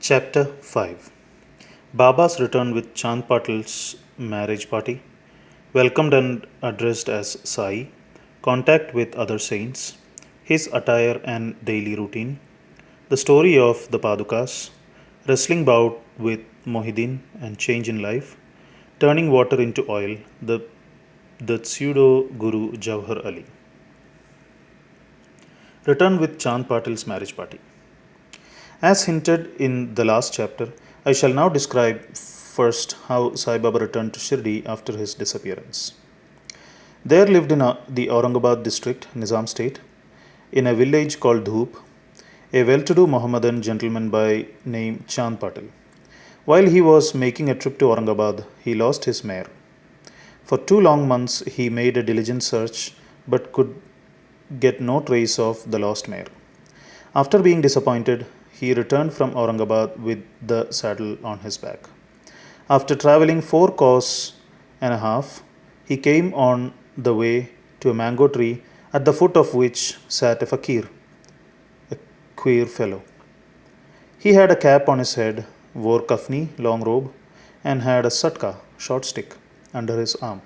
Chapter 5 Baba's return with Chand Patil's marriage party, welcomed and addressed as Sai, contact with other saints, his attire and daily routine, the story of the Padukas, wrestling bout with Mohideen and change in life, turning water into oil, the pseudo Guru Jawhar Ali. Return with Chand Patil's marriage party. As hinted in the last chapter, I shall now describe first how Sai Baba returned to Shirdi after his disappearance. There lived in the Aurangabad district, Nizam state, in a village called Dhoop, a well-to-do Mohammedan gentleman by name Chand Patil. While he was making a trip to Aurangabad, he lost his mare. For 2 long months he made a diligent search but could get no trace of the lost mare. After being disappointed, he returned from Aurangabad with the saddle on his back. After traveling 4 course and a half, he came on the way to a mango tree at the foot of which sat a fakir, a queer fellow. He had a cap on his head, wore kafni, long robe, and had a satka, short stick, under his arm.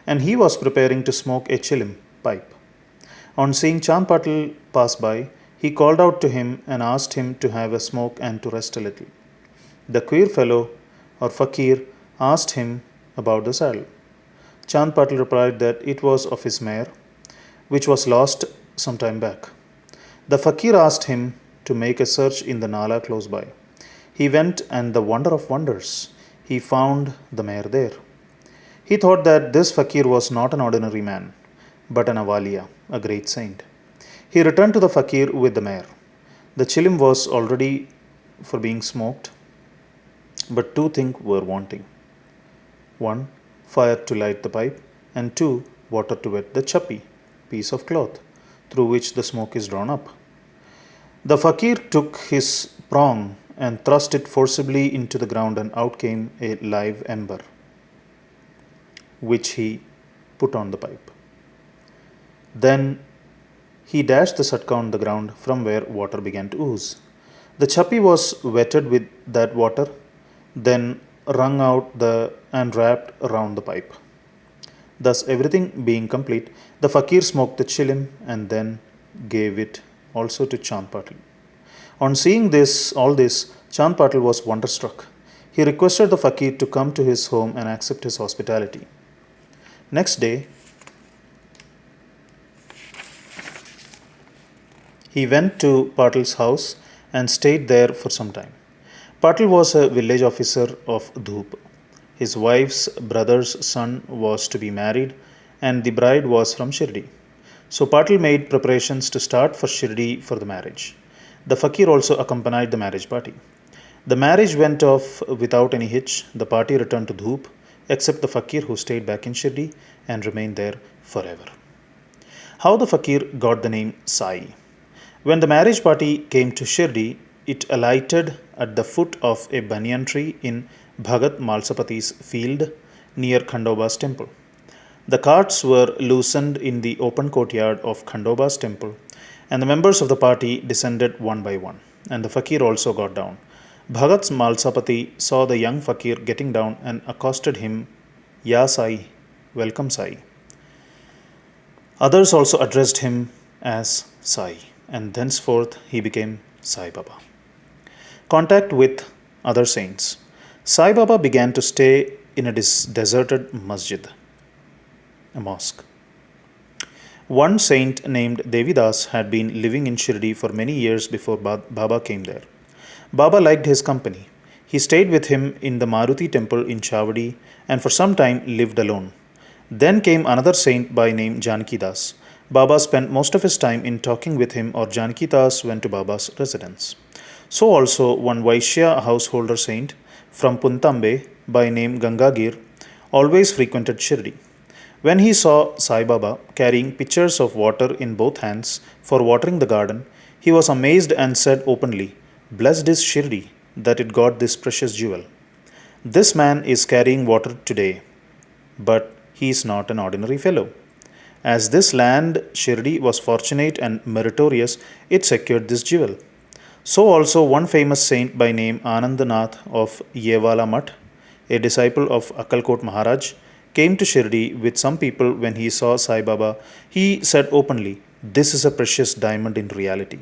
And he was preparing to smoke a chilim, pipe. On seeing Chand Patil pass by, he called out to him and asked him to have a smoke and to rest a little. The queer fellow, or fakir, asked him about the saddle. Chand Patil replied that it was of his mare, which was lost some time back. The fakir asked him to make a search in the Nala close by. He went, and the wonder of wonders, he found the mare there. He thought that this fakir was not an ordinary man, but an Avaliya, a great saint. He returned to the fakir with the mare. The chilim was already for being smoked, but two things were wanting. 1. Fire to light the pipe, and 2. Water to wet the chappi, piece of cloth, through which the smoke is drawn up. The fakir took his prong and thrust it forcibly into the ground, and out came a live ember, which he put on the pipe. Then he dashed the satka on the ground from where water began to ooze. The chappi was wetted with that water, then wrung out and wrapped around the pipe. Thus, everything being complete, the fakir smoked the chilim and then gave it also to Chand Patil. On seeing all this, Chand Patil was wonderstruck. He requested the fakir to come to his home and accept his hospitality. Next day, he went to Patil's house and stayed there for some time. Patil was a village officer of Dhoop. His wife's brother's son was to be married, and the bride was from Shirdi. So Patil made preparations to start for Shirdi for the marriage. The fakir also accompanied the marriage party. The marriage went off without any hitch. The party returned to Dhoop, except the fakir, who stayed back in Shirdi and remained there forever. How the fakir got the name Sai. When the marriage party came to Shirdi, it alighted at the foot of a banyan tree in Bhagat Malsapati's field near Khandoba's temple. The carts were loosened in the open courtyard of Khandoba's temple, and the members of the party descended one by one, and the fakir also got down. Bhagat Malsapati saw the young fakir getting down and accosted him, "Ya Sai, welcome Sai." Others also addressed him as Sai, and thenceforth he became Sai Baba. Contact with other saints. Sai Baba began to stay in a deserted masjid, a mosque. One saint named Devidas had been living in Shirdi for many years before Baba came there. Baba liked his company. He stayed with him in the Maruti temple in Chavadi and for some time lived alone. Then came another saint by name Janaki Das. Baba spent most of his time in talking with him, or Janaki Das went to Baba's residence. So also one Vaishya householder saint from Puntambe by name Gangagir always frequented Shirdi. When he saw Sai Baba carrying pitchers of water in both hands for watering the garden, he was amazed and said openly, "Blessed is Shirdi that it got this precious jewel. This man is carrying water today, but he is not an ordinary fellow. As this land, Shirdi, was fortunate and meritorious, it secured this jewel. So also one famous saint by name Anandanath of Yevala Mutt, a disciple of Akkalkot Maharaj, came to Shirdi with some people. When he saw Sai Baba, he said openly, "This is a precious diamond in reality.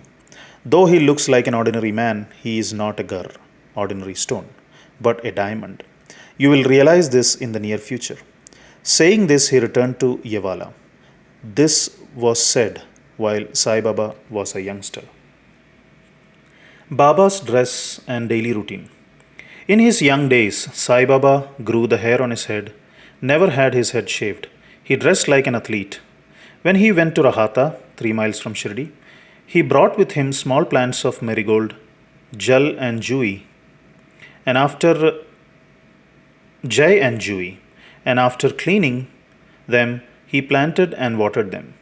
Though he looks like an ordinary man, he is not a gur, ordinary stone, but a diamond. You will realize this in the near future." Saying this, he returned to Yevala. This was said while Sai Baba was a youngster. Baba's dress and daily routine. In his young days, Sai Baba grew the hair on his head, never had his head shaved. He dressed like an athlete. When he went to Rahata, 3 miles from Shirdi, he brought with him small plants of marigold, Jal and Jui, and after Jai and Jui, and after cleaning them, he planted and watered them.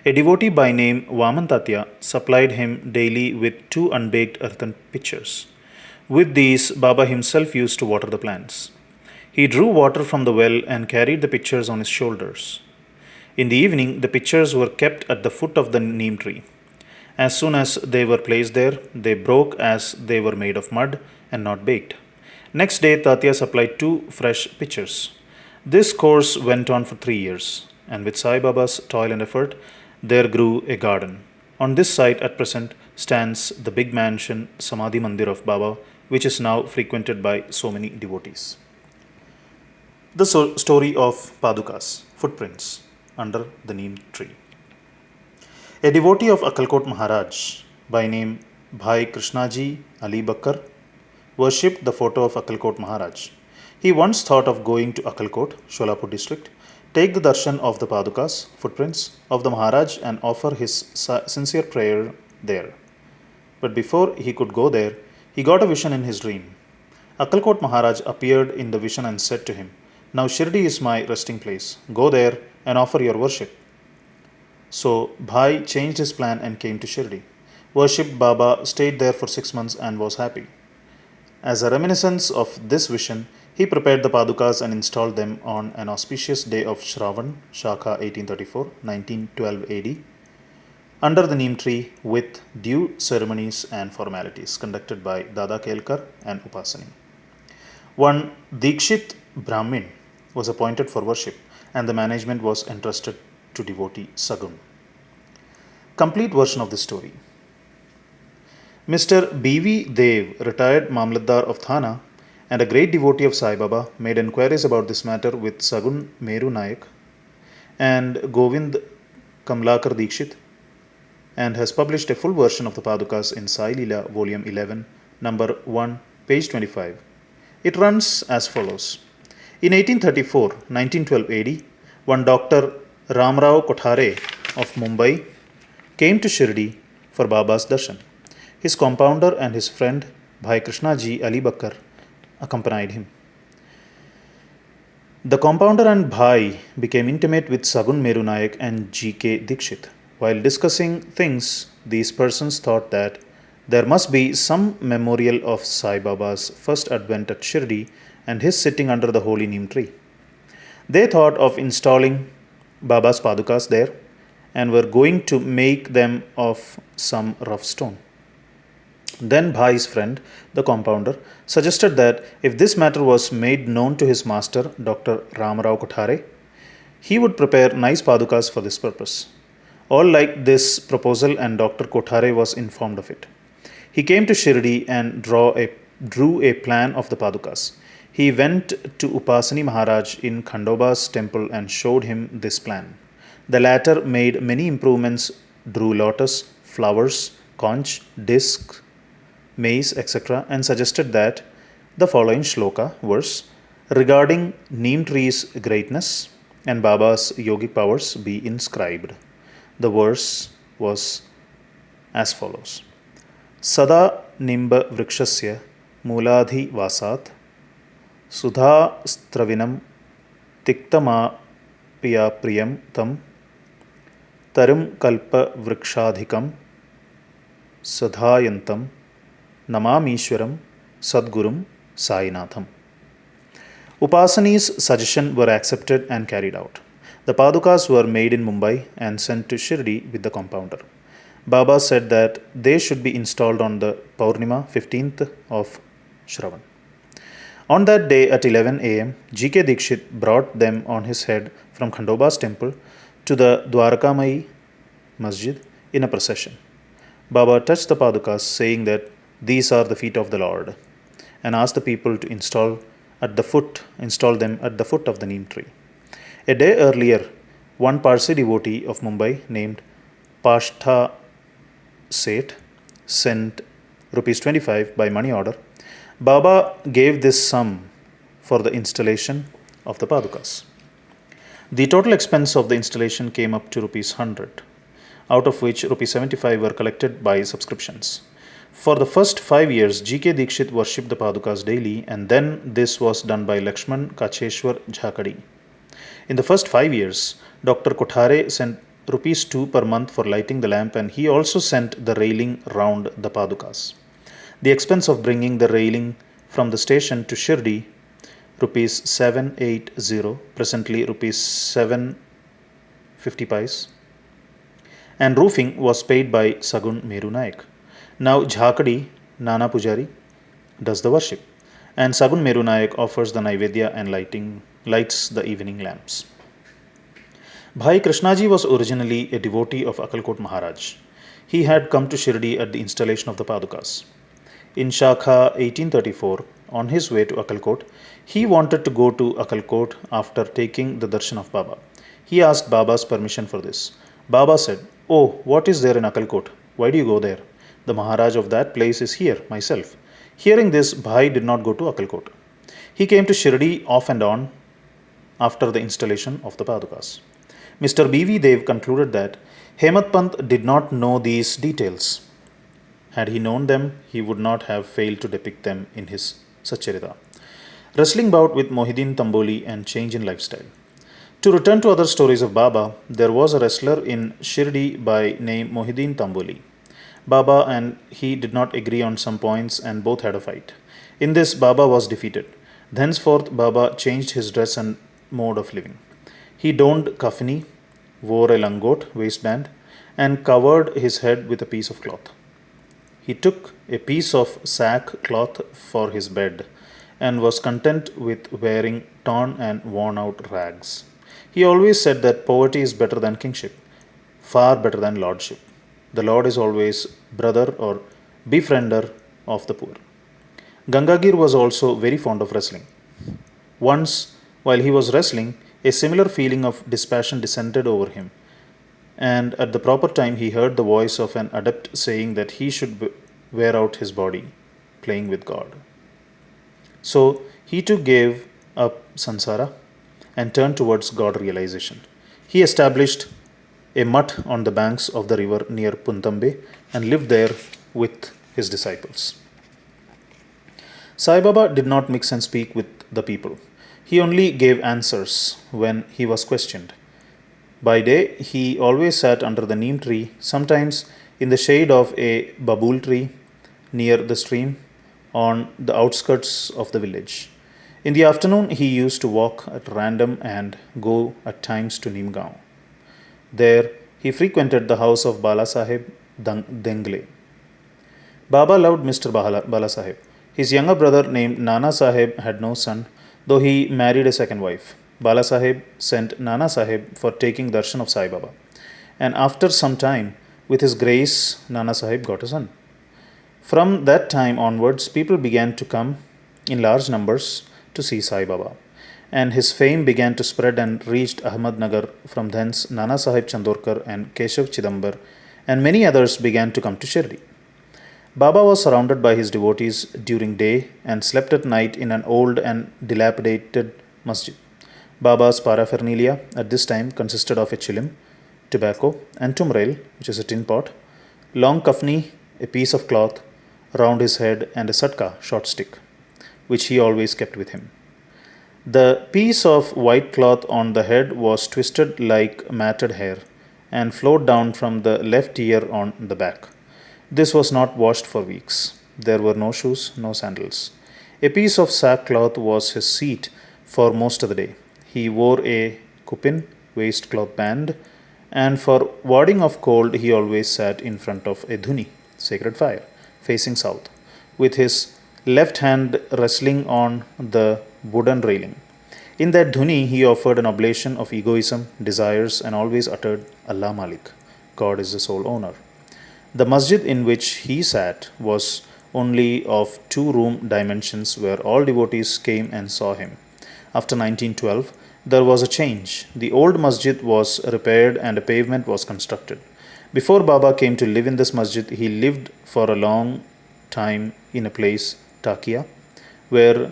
A devotee by name Vamantatya supplied him daily with 2 unbaked earthen pitchers. With these, Baba himself used to water the plants. He drew water from the well and carried the pitchers on his shoulders. In the evening, the pitchers were kept at the foot of the neem tree. As soon as they were placed there, they broke as they were made of mud and not baked. Next day, Tatya supplied 2 fresh pitchers. This course went on for 3 years, and with Sai Baba's toil and effort, there grew a garden. On this site at present stands the big mansion Samadhi Mandir of Baba, which is now frequented by so many devotees. The story of Padukas, footprints under the neem tree. A devotee of Akkalkot Maharaj by name Bhai Krishnaji Ali Bakkar worshipped the photo of Akkalkot Maharaj. He once thought of going to Akkalkot, Sholapur district, take the darshan of the Padukas, footprints of the Maharaj, and offer his sincere prayer there. But before he could go there, he got a vision in his dream. Akkalkot Maharaj appeared in the vision and said to him, "Now Shirdi is my resting place. Go there and offer your worship." So Bhai changed his plan and came to Shirdi, worshipped Baba, stayed there for 6 months and was happy. As a reminiscence of this vision, he prepared the Padukas and installed them on an auspicious day of Shravan, Shaka 1834, 1912 AD, under the neem tree with due ceremonies and formalities conducted by Dada Kelkar and Upasani. One Dikshit Brahmin was appointed for worship, and the management was entrusted to devotee Sagun. Complete version of this story. Mr. B.V. Dev, retired Mamlatdar of Thana and a great devotee of Sai Baba, made enquiries about this matter with Sagun Meru Nayak and Govind Kamlakar Dikshit, and has published a full version of the Padukas in Sai Leela, volume 11, number 1, page 25. It runs as follows. In 1834, 1912 AD, one Dr. Ramrao Kothare of Mumbai came to Shirdi for Baba's darshan. His compounder and his friend Bhai Krishnaji Ali Bakkar accompanied him. The compounder and Bhai became intimate with Sagun Meru Nayak and G.K. Dikshit. While discussing things, these persons thought that there must be some memorial of Sai Baba's first advent at Shirdi and his sitting under the holy neem tree. They thought of installing Baba's Padukas there and were going to make them of some rough stone. Then Bhai's friend, the compounder, suggested that if this matter was made known to his master, Dr. Ramarao Kothare, he would prepare nice Padukas for this purpose. All liked this proposal, and Dr. Kothare was informed of it. He came to Shirdi and drew a plan of the Padukas. He went to Upasani Maharaj in Khandoba's temple and showed him this plan. The latter made many improvements, drew lotus, flowers, conch, discs, maize, etc., and suggested that the following shloka, verse, regarding neem tree's greatness and Baba's yogic powers be inscribed. The verse was as follows. Sada nimba vrikshasya muladhi vasat sudha stravinam tiktama piya priyam tam tarim kalpa vrikshadhikam sadhayantam Namamishwaram Sadgurum Sainatham. Upasani's suggestion were accepted and carried out. The Padukas were made in Mumbai and sent to Shirdi with the compounder. Baba said that they should be installed on the Purnima 15th of Shravan. On that day at 11 am, G.K. Dikshit brought them on his head from Khandoba's temple to the Dwarkamai Masjid in a procession. Baba touched the Padukas, saying that these are the feet of the Lord, and asked the people to install them at the foot of the neem tree. A day earlier, one Parsi devotee of Mumbai named Pashtha Seth sent rupees 25 by money order. Baba gave this sum for the installation of the Padukas. The total expense of the installation came up to rupees 100, out of which rupees 75 were collected by subscriptions. For the first 5 years, G.K. Dikshit worshipped the Padukas daily, and then this was done by Lakshman Kacheshwar Jhakadi. In the first 5 years, Dr. Kothare sent rupees 2 per month for lighting the lamp, and he also sent the railing round the Padukas. The expense of bringing the railing from the station to Shirdi, rupees 780, presently rupees 750 pice, and roofing was paid by Sagun Meru Naik. Now Jhakadi, Nana Pujari, does the worship, and Sagun Meru Naik offers the Naivedya and lights the evening lamps. Bhai Krishnaji was originally a devotee of Akalkot Maharaj. He had come to Shirdi at the installation of the Padukas. In Shakha 1834, on his way to Akalkot, he wanted to go to Akalkot after taking the darshan of Baba. He asked Baba's permission for this. Baba said, "Oh, what is there in Akalkot? Why do you go there? The Maharaj of that place is here, myself." Hearing this, Bhai did not go to Akalkot. He came to Shirdi off and on after the installation of the Padukas. Mr. B.V. Dev concluded that Hemat Pant did not know these details. Had he known them, he would not have failed to depict them in his Satcharita. Wrestling bout with Mohideen Tamboli and change in lifestyle. To return to other stories of Baba, there was a wrestler in Shirdi by name Mohideen Tamboli. Baba and he did not agree on some points and both had a fight. In this, Baba was defeated. Thenceforth, Baba changed his dress and mode of living. He donned kafni, wore a langot waistband, and covered his head with a piece of cloth. He took a piece of sackcloth for his bed and was content with wearing torn and worn out rags. He always said that poverty is better than kingship, far better than lordship. The Lord is always brother or befriender of the poor. Gangagir was also very fond of wrestling. Once, while he was wrestling, a similar feeling of dispassion descended over him, and at the proper time he heard the voice of an adept saying that he should wear out his body, playing with God. So he too gave up samsara and turned towards God realization. He established a mutt on the banks of the river near Puntambe and lived there with his disciples. Sai Baba did not mix and speak with the people. He only gave answers when he was questioned. By day, he always sat under the neem tree, sometimes in the shade of a babool tree near the stream on the outskirts of the village. In the afternoon, he used to walk at random and go at times to Nimgaon. There, he frequented the house of Bala Sahib Dengle. Baba loved Mr. Bala Sahib. His younger brother named Nana Sahib had no son, though he married a second wife. Bala Sahib sent Nana Sahib for taking darshan of Sai Baba. And after some time, with his grace, Nana Sahib got a son. From that time onwards, people began to come in large numbers to see Sai Baba. And his fame began to spread and reached Ahmednagar. From thence, Nana Sahib Chandorkar and Keshav Chidambar and many others began to come to Shirdi. Baba was surrounded by his devotees during day and slept at night in an old and dilapidated masjid. Baba's paraphernalia at this time consisted of a chilim, tobacco, and tumrail, which is a tin pot, long kafni, a piece of cloth round his head, and a satka, short stick, which he always kept with him. The piece of white cloth on the head was twisted like matted hair and flowed down from the left ear on the back. This was not washed for weeks. There were no shoes, no sandals. A piece of sackcloth was his seat for most of the day. He wore a kupin, waistcloth band, and for warding off cold, he always sat in front of a dhuni, sacred fire, facing south, with his left hand resting on the wooden railing. In that dhuni, he offered an oblation of egoism, desires, and always uttered Allah Malik, God is the sole owner. The masjid in which he sat was only of two-room dimensions where all devotees came and saw him. After 1912, there was a change. The old masjid was repaired and a pavement was constructed. Before Baba came to live in this masjid, he lived for a long time in a place, Takia, where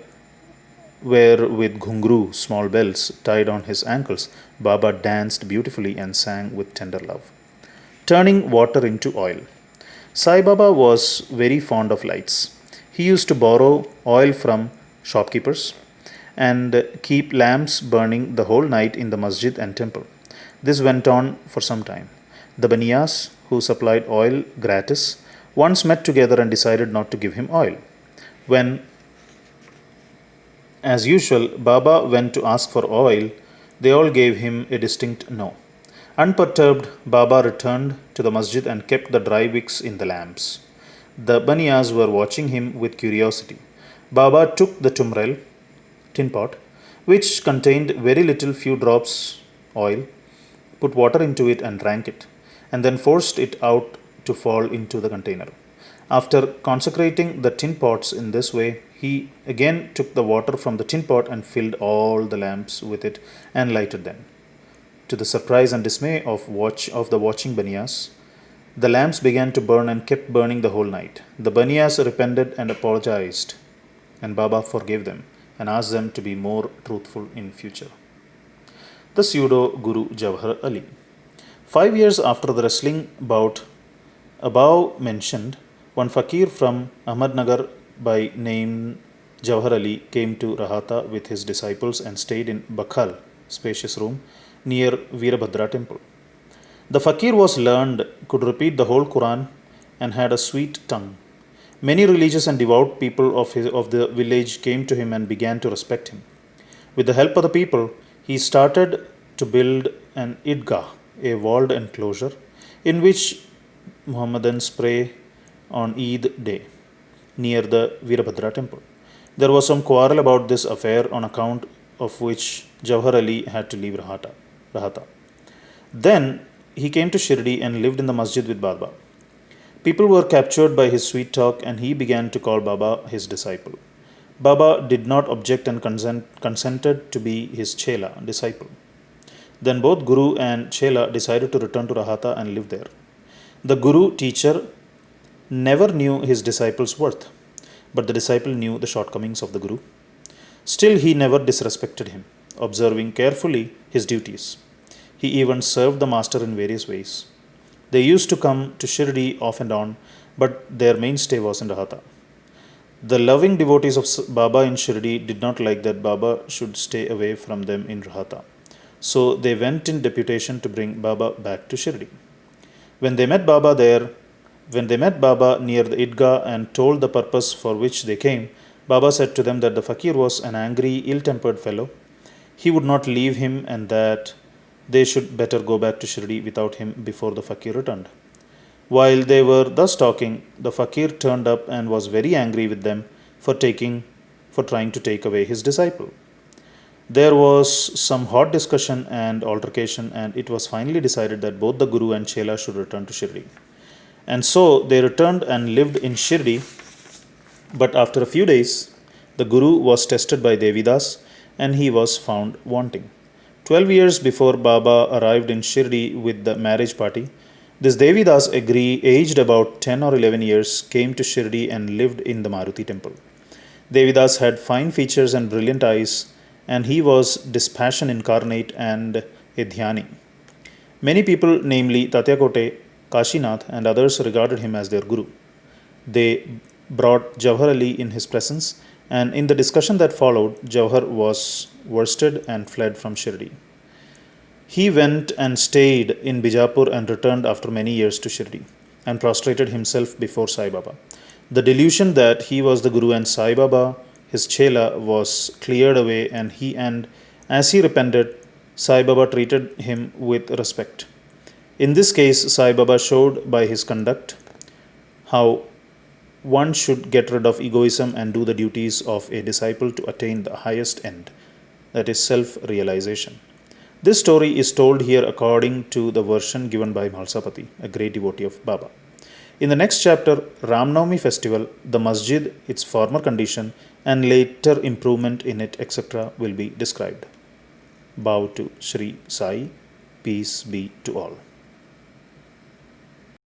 with ghungru, small bells, tied on his ankles, Baba danced beautifully and sang with tender love. Turning water into oil. Sai Baba was very fond of lights. He used to borrow oil from shopkeepers and keep lamps burning the whole night in the masjid and temple. This went on for some time. The Baniyas, who supplied oil gratis, once met together and decided not to give him oil. When, as usual, Baba went to ask for oil, they all gave him a distinct no. Unperturbed, Baba returned to the masjid and kept the dry wicks in the lamps. The Baniyas were watching him with curiosity. Baba took the tumrel, tin pot, which contained very little few drops oil, put water into it and drank it, and then forced it out to fall into the container. After consecrating the tin pots in this way, he again took the water from the tin pot and filled all the lamps with it and lighted them. To the surprise and dismay of the watching Baniyas, the lamps began to burn and kept burning the whole night. The Baniyas repented and apologized, and Baba forgave them and asked them to be more truthful in future. The pseudo Guru Jawhar Ali. 5 years after the wrestling bout above mentioned, one fakir from Ahmednagar by name Jawhar Ali came to Rahata with his disciples and stayed in Bakhal, spacious room, near Veerabhadra temple. The fakir was learned, could repeat the whole Quran, and had a sweet tongue. Many religious and devout people of the village came to him and began to respect him. With the help of the people, he started to build an idgah, a walled enclosure, in which Muhammadans pray on Eid day, near the Veerabhadra temple. There was some quarrel about this affair on account of which Jawhar Ali had to leave Rahata. Then he came to Shirdi and lived in the masjid with Baba. People were captured by his sweet talk and he began to call Baba his disciple. Baba did not object and consented to be his Chela, disciple. Then both Guru and Chela decided to return to Rahata and live there. The Guru teacher never knew his disciple's worth, but the disciple knew the shortcomings of the Guru. Still, he never disrespected him, observing carefully his duties. He even served the master in various ways. They used to come to Shirdi off and on, but their mainstay was in Rahata. The loving devotees of Baba in Shirdi did not like that Baba should stay away from them in Rahata. So they went in deputation to bring Baba back to Shirdi. When they met Baba near the Idgah and told the purpose for which they came, Baba said to them that the fakir was an angry, ill-tempered fellow. He would not leave him and that they should better go back to Shirdi without him before the fakir returned. While they were thus talking, the fakir turned up and was very angry with them for trying to take away his disciple. There was some hot discussion and altercation, and it was finally decided that both the Guru and Chela should return to Shirdi. And so they returned and lived in Shirdi. But after a few days, the Guru was tested by Devidas and he was found wanting. 12 years before Baba arrived in Shirdi with the marriage party, this Devidas, aged about 10 or 11 years, came to Shirdi and lived in the Maruti temple. Devidas had fine features and brilliant eyes, and he was dispassion incarnate and a dhyani. Many people, namely Tatyakote, Kashinath, and others, regarded him as their guru. They brought Jawhar Ali in his presence, and in the discussion that followed, Jawhar was worsted and fled from Shirdi. He went and stayed in Bijapur and returned after many years to Shirdi and prostrated himself before Sai Baba. The delusion that he was the Guru and Sai Baba, his Chela, was cleared away, and as he repented, Sai Baba treated him with respect. In this case, Sai Baba showed by his conduct how one should get rid of egoism and do the duties of a disciple to attain the highest end, that is, self realization. This story is told here according to the version given by Malsapati, a great devotee of Baba. In the next chapter, Ramnavami festival, the masjid, its former condition, and later improvement in it, etc., will be described. Bow to Sri Sai. Peace be to all.